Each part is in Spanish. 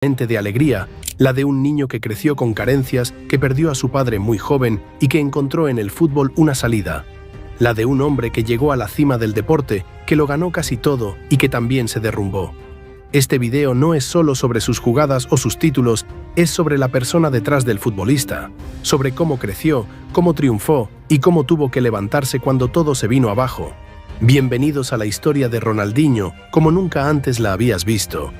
de alegría, la de un niño que creció con carencias, que perdió a su padre muy joven y que encontró en el fútbol una salida. La de un hombre que llegó a la cima del deporte, que lo ganó casi todo y que también se derrumbó. Este video no es solo sobre sus jugadas o sus títulos, es sobre la persona detrás del futbolista, sobre cómo creció, cómo triunfó y cómo tuvo que levantarse cuando todo se vino abajo. Bienvenidos a la historia de Ronaldinho, como nunca antes la habías visto.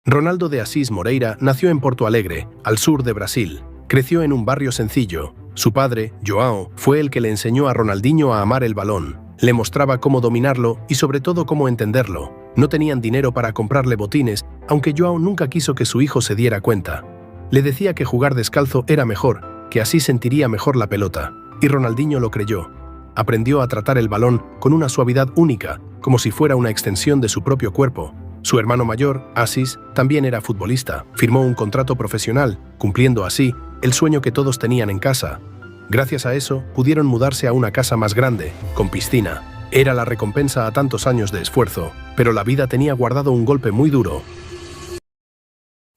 Ronaldo de Assis Moreira nació en Porto Alegre, al sur de Brasil. Creció en un barrio sencillo. Su padre, João, fue el que le enseñó a Ronaldinho a amar el balón. Le mostraba cómo dominarlo y sobre todo cómo entenderlo. No tenían dinero para comprarle botines, aunque João nunca quiso que su hijo se diera cuenta. Le decía que jugar descalzo era mejor, que así sentiría mejor la pelota. Y Ronaldinho lo creyó. Aprendió a tratar el balón con una suavidad única, como si fuera una extensión de su propio cuerpo. Su hermano mayor, Assis, también era futbolista. Firmó un contrato profesional, cumpliendo así el sueño que todos tenían en casa. Gracias a eso, pudieron mudarse a una casa más grande, con piscina. Era la recompensa a tantos años de esfuerzo, pero la vida tenía guardado un golpe muy duro.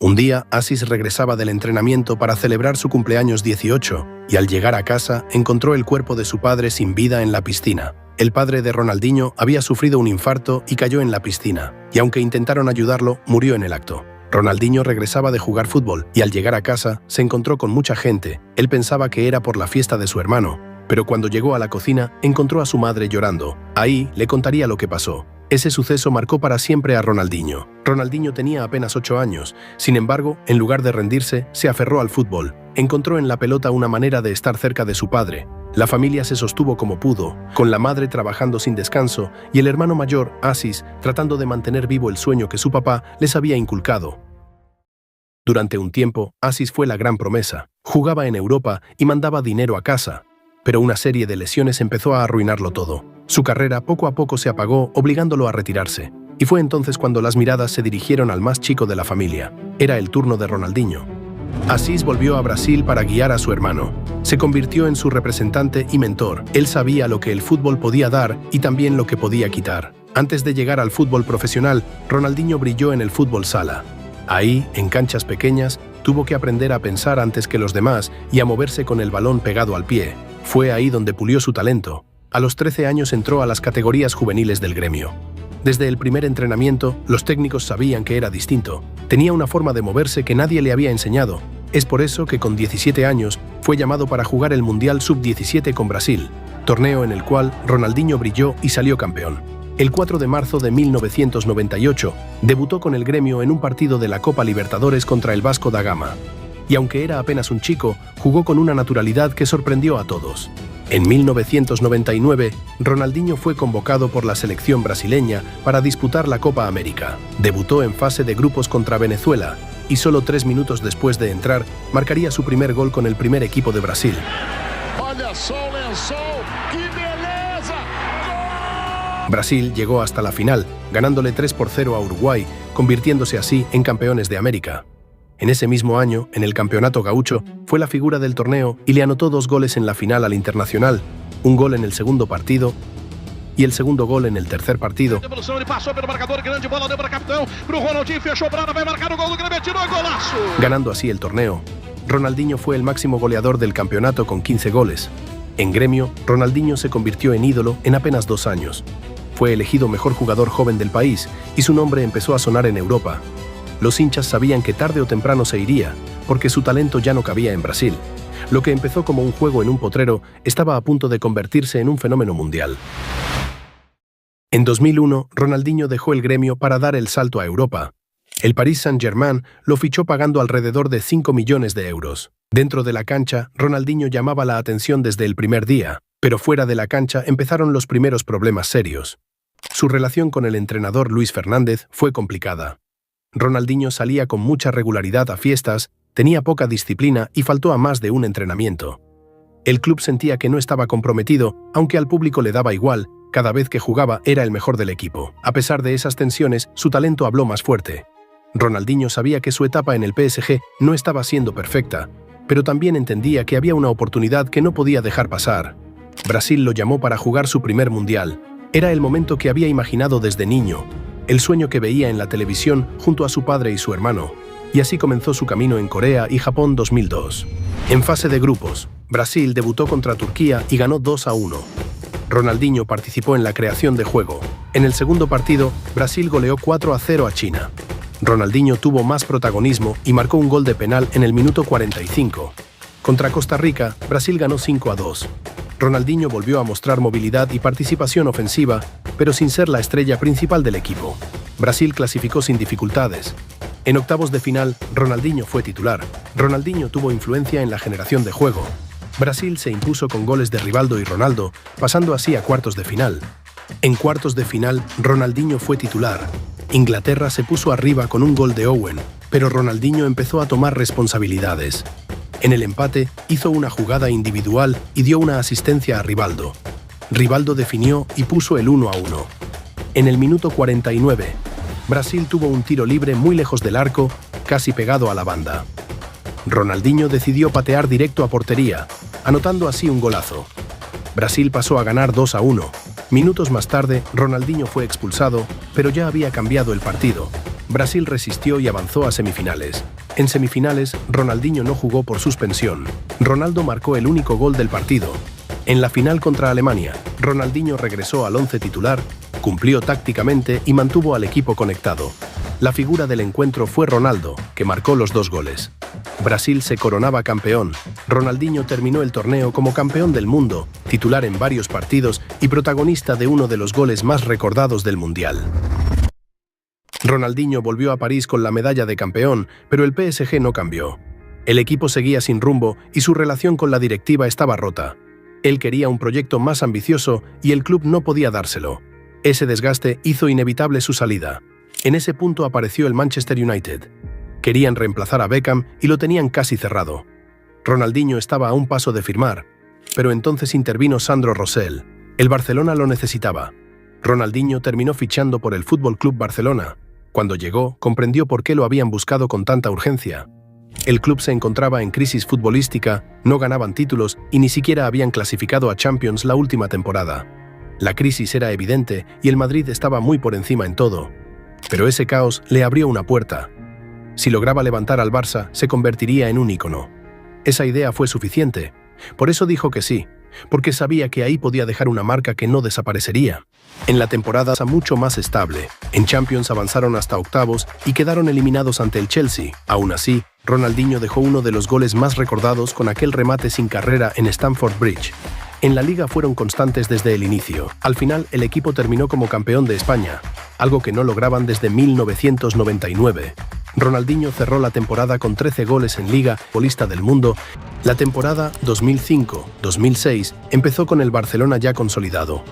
Un día, Assis regresaba del entrenamiento para celebrar su cumpleaños 18, y al llegar a casa, encontró el cuerpo de su padre sin vida en la piscina. El padre de Ronaldinho había sufrido un infarto y cayó en la piscina, y aunque intentaron ayudarlo, murió en el acto. Ronaldinho regresaba de jugar fútbol, y al llegar a casa, se encontró con mucha gente. Él pensaba que era por la fiesta de su hermano, pero cuando llegó a la cocina, encontró a su madre llorando. Ahí le contaría lo que pasó. Ese suceso marcó para siempre a Ronaldinho. Ronaldinho tenía apenas 8 años, sin embargo, en lugar de rendirse, se aferró al fútbol. Encontró en la pelota una manera de estar cerca de su padre. La familia se sostuvo como pudo, con la madre trabajando sin descanso y el hermano mayor, Assis, tratando de mantener vivo el sueño que su papá les había inculcado. Durante un tiempo, Assis fue la gran promesa. Jugaba en Europa y mandaba dinero a casa. Pero una serie de lesiones empezó a arruinarlo todo. Su carrera poco a poco se apagó, obligándolo a retirarse. Y fue entonces cuando las miradas se dirigieron al más chico de la familia. Era el turno de Ronaldinho. Assis volvió a Brasil para guiar a su hermano. Se convirtió en su representante y mentor. Él sabía lo que el fútbol podía dar y también lo que podía quitar. Antes de llegar al fútbol profesional, Ronaldinho brilló en el fútbol sala. Ahí, en canchas pequeñas, tuvo que aprender a pensar antes que los demás y a moverse con el balón pegado al pie. Fue ahí donde pulió su talento. A los 13 años entró a las categorías juveniles del gremio. Desde el primer entrenamiento, los técnicos sabían que era distinto. Tenía una forma de moverse que nadie le había enseñado. Es por eso que con 17 años fue llamado para jugar el Mundial Sub-17 con Brasil, torneo en el cual Ronaldinho brilló y salió campeón. El 4 de marzo de 1998, debutó con el gremio en un partido de la Copa Libertadores contra el Vasco da Gama. Y aunque era apenas un chico, jugó con una naturalidad que sorprendió a todos. En 1999, Ronaldinho fue convocado por la selección brasileña para disputar la Copa América. Debutó en fase de grupos contra Venezuela y solo 3 minutos después de entrar, marcaría su primer gol con el primer equipo de Brasil. Brasil llegó hasta la final, ganándole 3-0 a Uruguay, convirtiéndose así en campeones de América. En ese mismo año, en el Campeonato Gaúcho, fue la figura del torneo y le anotó 2 goles en la final al Internacional, un gol en el segundo partido y el segundo gol en el tercer partido. Ganando así el torneo. Ronaldinho fue el máximo goleador del campeonato con 15 goles. En gremio, Ronaldinho se convirtió en ídolo en apenas 2 años. Fue elegido mejor jugador joven del país y su nombre empezó a sonar en Europa. Los hinchas sabían que tarde o temprano se iría, porque su talento ya no cabía en Brasil. Lo que empezó como un juego en un potrero estaba a punto de convertirse en un fenómeno mundial. En 2001, Ronaldinho dejó el gremio para dar el salto a Europa. El Paris Saint-Germain lo fichó pagando alrededor de 5 millones de euros. Dentro de la cancha, Ronaldinho llamaba la atención desde el primer día, pero fuera de la cancha empezaron los primeros problemas serios. Su relación con el entrenador Luis Fernández fue complicada. Ronaldinho salía con mucha regularidad a fiestas, tenía poca disciplina y faltó a más de un entrenamiento. El club sentía que no estaba comprometido, aunque al público le daba igual, cada vez que jugaba era el mejor del equipo. A pesar de esas tensiones, su talento habló más fuerte. Ronaldinho sabía que su etapa en el PSG no estaba siendo perfecta, pero también entendía que había una oportunidad que no podía dejar pasar. Brasil lo llamó para jugar su primer mundial. Era el momento que había imaginado desde niño. el sueño que veía en la televisión junto a su padre y su hermano, y así comenzó su camino en Corea y Japón 2002. En fase de grupos, Brasil debutó contra Turquía y ganó 2-1. Ronaldinho participó en la creación de juego. En el segundo partido, Brasil goleó 4-0 a China. Ronaldinho tuvo más protagonismo y marcó un gol de penal en el minuto 45. Contra Costa Rica, Brasil ganó 5-2. Ronaldinho volvió a mostrar movilidad y participación ofensiva, pero sin ser la estrella principal del equipo. Brasil clasificó sin dificultades. En octavos de final, Ronaldinho fue titular. Ronaldinho tuvo influencia en la generación de juego. Brasil se impuso con goles de Rivaldo y Ronaldo, pasando así a cuartos de final. En cuartos de final, Ronaldinho fue titular. Inglaterra se puso arriba con un gol de Owen, pero Ronaldinho empezó a tomar responsabilidades. En el empate, hizo una jugada individual y dio una asistencia a Rivaldo. Rivaldo definió y puso el 1-1. En el minuto 49, Brasil tuvo un tiro libre muy lejos del arco, casi pegado a la banda. Ronaldinho decidió patear directo a portería, anotando así un golazo. Brasil pasó a ganar 2-1. Minutos más tarde, Ronaldinho fue expulsado, pero ya había cambiado el partido. Brasil resistió y avanzó a semifinales. En semifinales, Ronaldinho no jugó por suspensión. Ronaldo marcó el único gol del partido. En la final contra Alemania, Ronaldinho regresó al once titular, cumplió tácticamente y mantuvo al equipo conectado. La figura del encuentro fue Ronaldo, que marcó los 2 goles. Brasil se coronaba campeón. Ronaldinho terminó el torneo como campeón del mundo, titular en varios partidos y protagonista de uno de los goles más recordados del Mundial. Ronaldinho volvió a París con la medalla de campeón, pero el PSG no cambió. El equipo seguía sin rumbo y su relación con la directiva estaba rota. Él quería un proyecto más ambicioso y el club no podía dárselo. Ese desgaste hizo inevitable su salida. En ese punto apareció el Manchester United. Querían reemplazar a Beckham y lo tenían casi cerrado. Ronaldinho estaba a un paso de firmar, pero entonces intervino Sandro Rosell. El Barcelona lo necesitaba. Ronaldinho terminó fichando por el Fútbol Club Barcelona. Cuando llegó, comprendió por qué lo habían buscado con tanta urgencia. El club se encontraba en crisis futbolística, no ganaban títulos y ni siquiera habían clasificado a Champions la última temporada. La crisis era evidente y el Madrid estaba muy por encima en todo. Pero ese caos le abrió una puerta. Si lograba levantar al Barça, se convertiría en un ícono. Esa idea fue suficiente. Por eso dijo que sí, porque sabía que ahí podía dejar una marca que no desaparecería. En la temporada mucho más estable. En Champions avanzaron hasta octavos y quedaron eliminados ante el Chelsea. Aún así, Ronaldinho dejó uno de los goles más recordados con aquel remate sin carrera en Stamford Bridge. En la liga fueron constantes desde el inicio. Al final, el equipo terminó como campeón de España, algo que no lograban desde 1999. Ronaldinho cerró la temporada con 13 goles en Liga, futbolista del mundo. La temporada 2005-2006 empezó con el Barcelona ya consolidado.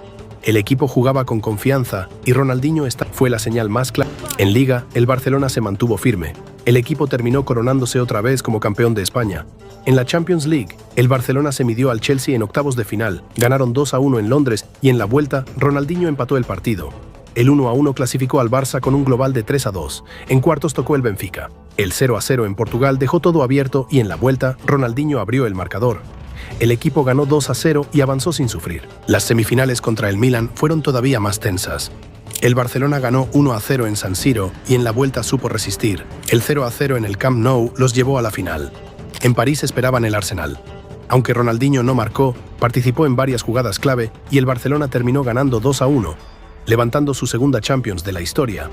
El equipo jugaba con confianza y Ronaldinho fue la señal más clara. En Liga, el Barcelona se mantuvo firme. El equipo terminó coronándose otra vez como campeón de España. En la Champions League, el Barcelona se midió al Chelsea en octavos de final, ganaron 2-1 en Londres y en la vuelta, Ronaldinho empató el partido. El 1-1 clasificó al Barça con un global de 3-2. En cuartos tocó el Benfica. El 0-0 en Portugal dejó todo abierto y en la vuelta, Ronaldinho abrió el marcador. El equipo ganó 2-0 y avanzó sin sufrir. Las semifinales contra el Milan fueron todavía más tensas. El Barcelona ganó 1-0 en San Siro y en la vuelta supo resistir. El 0-0 en el Camp Nou los llevó a la final. En París esperaban el Arsenal. Aunque Ronaldinho no marcó, participó en varias jugadas clave y el Barcelona terminó ganando 2-1, levantando su segunda Champions de la historia.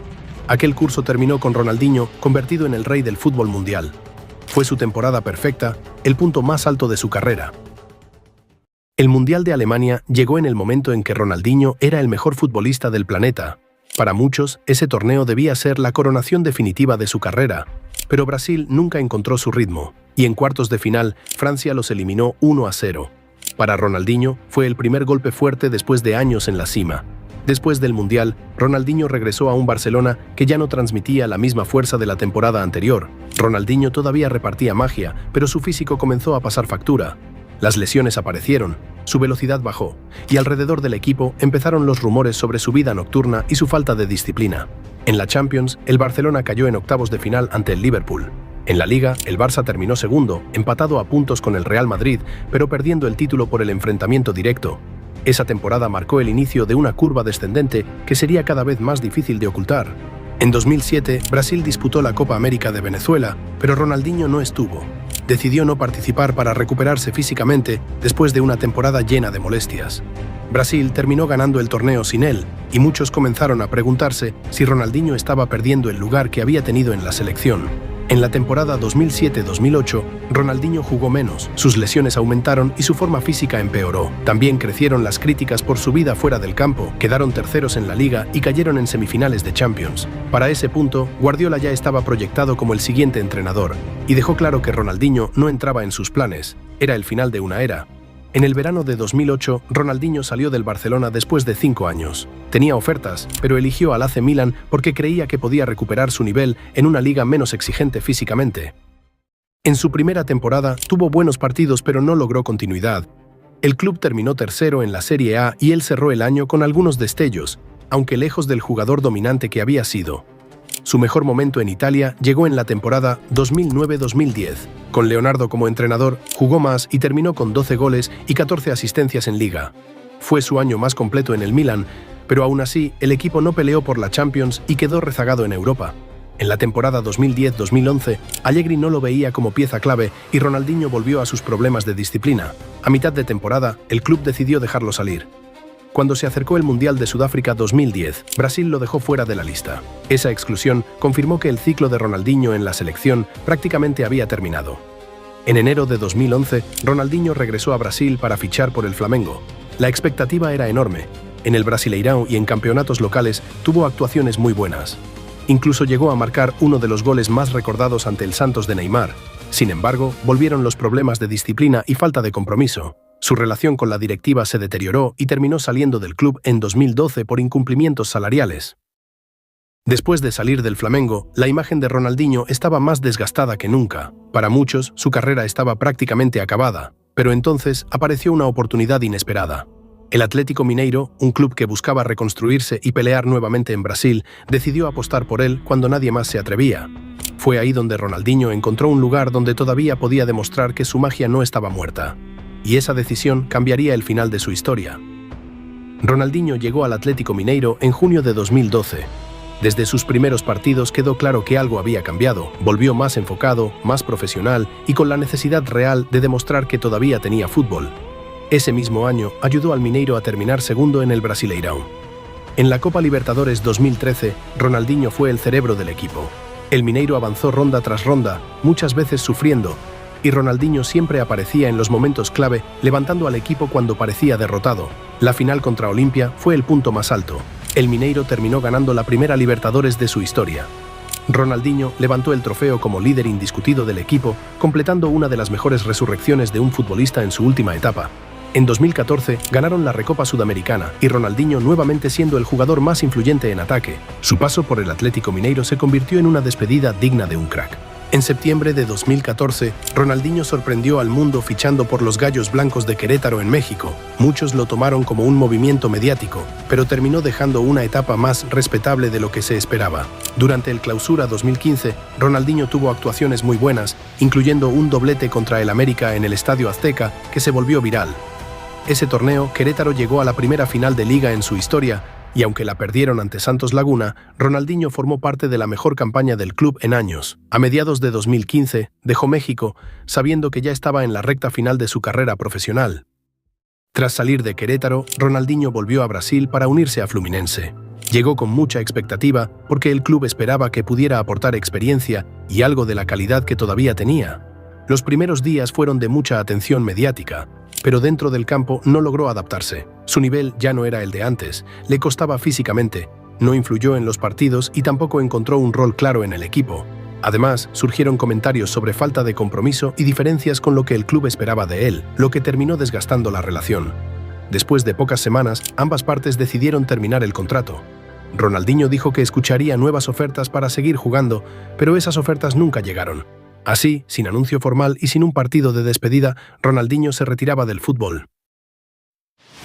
Aquel curso terminó con Ronaldinho convertido en el rey del fútbol mundial. Fue su temporada perfecta, el punto más alto de su carrera. El Mundial de Alemania llegó en el momento en que Ronaldinho era el mejor futbolista del planeta. Para muchos, ese torneo debía ser la coronación definitiva de su carrera, pero Brasil nunca encontró su ritmo, y en cuartos de final, Francia los eliminó 1-0. Para Ronaldinho, fue el primer golpe fuerte después de años en la cima. Después del Mundial, Ronaldinho regresó a un Barcelona que ya no transmitía la misma fuerza de la temporada anterior. Ronaldinho todavía repartía magia, pero su físico comenzó a pasar factura. Las lesiones aparecieron, su velocidad bajó, y alrededor del equipo empezaron los rumores sobre su vida nocturna y su falta de disciplina. En la Champions, el Barcelona cayó en octavos de final ante el Liverpool. En la Liga, el Barça terminó segundo, empatado a puntos con el Real Madrid, pero perdiendo el título por el enfrentamiento directo. Esa temporada marcó el inicio de una curva descendente que sería cada vez más difícil de ocultar. En 2007, Brasil disputó la Copa América de Venezuela, pero Ronaldinho no estuvo. Decidió no participar para recuperarse físicamente después de una temporada llena de molestias. Brasil terminó ganando el torneo sin él, y muchos comenzaron a preguntarse si Ronaldinho estaba perdiendo el lugar que había tenido en la selección. En la temporada 2007-2008, Ronaldinho jugó menos, sus lesiones aumentaron y su forma física empeoró. También crecieron las críticas por su vida fuera del campo, quedaron terceros en la Liga y cayeron en semifinales de Champions. Para ese punto, Guardiola ya estaba proyectado como el siguiente entrenador, y dejó claro que Ronaldinho no entraba en sus planes, era el final de una era. En el verano de 2008, Ronaldinho salió del Barcelona después de 5 años. Tenía ofertas, pero eligió al AC Milan porque creía que podía recuperar su nivel en una liga menos exigente físicamente. En su primera temporada tuvo buenos partidos pero no logró continuidad. El club terminó tercero en la Serie A y él cerró el año con algunos destellos, aunque lejos del jugador dominante que había sido. Su mejor momento en Italia llegó en la temporada 2009-2010. Con Leonardo como entrenador, jugó más y terminó con 12 goles y 14 asistencias en Liga. Fue su año más completo en el Milan, pero aún así el equipo no peleó por la Champions y quedó rezagado en Europa. En la temporada 2010-2011, Allegri no lo veía como pieza clave y Ronaldinho volvió a sus problemas de disciplina. A mitad de temporada, el club decidió dejarlo salir. Cuando se acercó el Mundial de Sudáfrica 2010, Brasil lo dejó fuera de la lista. Esa exclusión confirmó que el ciclo de Ronaldinho en la selección prácticamente había terminado. En enero de 2011, Ronaldinho regresó a Brasil para fichar por el Flamengo. La expectativa era enorme. En el Brasileirão y en campeonatos locales tuvo actuaciones muy buenas. Incluso llegó a marcar uno de los goles más recordados ante el Santos de Neymar. Sin embargo, volvieron los problemas de disciplina y falta de compromiso. Su relación con la directiva se deterioró y terminó saliendo del club en 2012 por incumplimientos salariales. Después de salir del Flamengo, la imagen de Ronaldinho estaba más desgastada que nunca. Para muchos, su carrera estaba prácticamente acabada, pero entonces apareció una oportunidad inesperada. El Atlético Mineiro, un club que buscaba reconstruirse y pelear nuevamente en Brasil, decidió apostar por él cuando nadie más se atrevía. Fue ahí donde Ronaldinho encontró un lugar donde todavía podía demostrar que su magia no estaba muerta. Y esa decisión cambiaría el final de su historia. Ronaldinho llegó al Atlético Mineiro en junio de 2012. Desde sus primeros partidos quedó claro que algo había cambiado. Volvió más enfocado, más profesional y con la necesidad real de demostrar que todavía tenía fútbol. Ese mismo año ayudó al Mineiro a terminar segundo en el Brasileirão. En la Copa Libertadores 2013, Ronaldinho fue el cerebro del equipo. El Mineiro avanzó ronda tras ronda, muchas veces sufriendo, y Ronaldinho siempre aparecía en los momentos clave, levantando al equipo cuando parecía derrotado. La final contra Olimpia fue el punto más alto. El Mineiro terminó ganando la primera Libertadores de su historia. Ronaldinho levantó el trofeo como líder indiscutido del equipo, completando una de las mejores resurrecciones de un futbolista en su última etapa. En 2014 ganaron la Recopa Sudamericana y Ronaldinho nuevamente siendo el jugador más influyente en ataque. Su paso por el Atlético Mineiro se convirtió en una despedida digna de un crack. En septiembre de 2014, Ronaldinho sorprendió al mundo fichando por los Gallos Blancos de Querétaro en México. Muchos lo tomaron como un movimiento mediático, pero terminó dejando una etapa más respetable de lo que se esperaba. Durante el Clausura 2015, Ronaldinho tuvo actuaciones muy buenas, incluyendo un doblete contra el América en el Estadio Azteca, que se volvió viral. Ese torneo, Querétaro llegó a la primera final de Liga en su historia, y aunque la perdieron ante Santos Laguna, Ronaldinho formó parte de la mejor campaña del club en años. A mediados de 2015, dejó México, sabiendo que ya estaba en la recta final de su carrera profesional. Tras salir de Querétaro, Ronaldinho volvió a Brasil para unirse a Fluminense. Llegó con mucha expectativa porque el club esperaba que pudiera aportar experiencia y algo de la calidad que todavía tenía. Los primeros días fueron de mucha atención mediática, pero dentro del campo no logró adaptarse. Su nivel ya no era el de antes, le costaba físicamente, no influyó en los partidos y tampoco encontró un rol claro en el equipo. Además, surgieron comentarios sobre falta de compromiso y diferencias con lo que el club esperaba de él, lo que terminó desgastando la relación. Después de pocas semanas, ambas partes decidieron terminar el contrato. Ronaldinho dijo que escucharía nuevas ofertas para seguir jugando, pero esas ofertas nunca llegaron. Así, sin anuncio formal y sin un partido de despedida, Ronaldinho se retiraba del fútbol.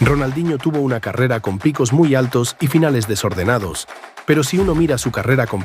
Ronaldinho tuvo una carrera con picos muy altos y finales desordenados, pero si uno mira su carrera con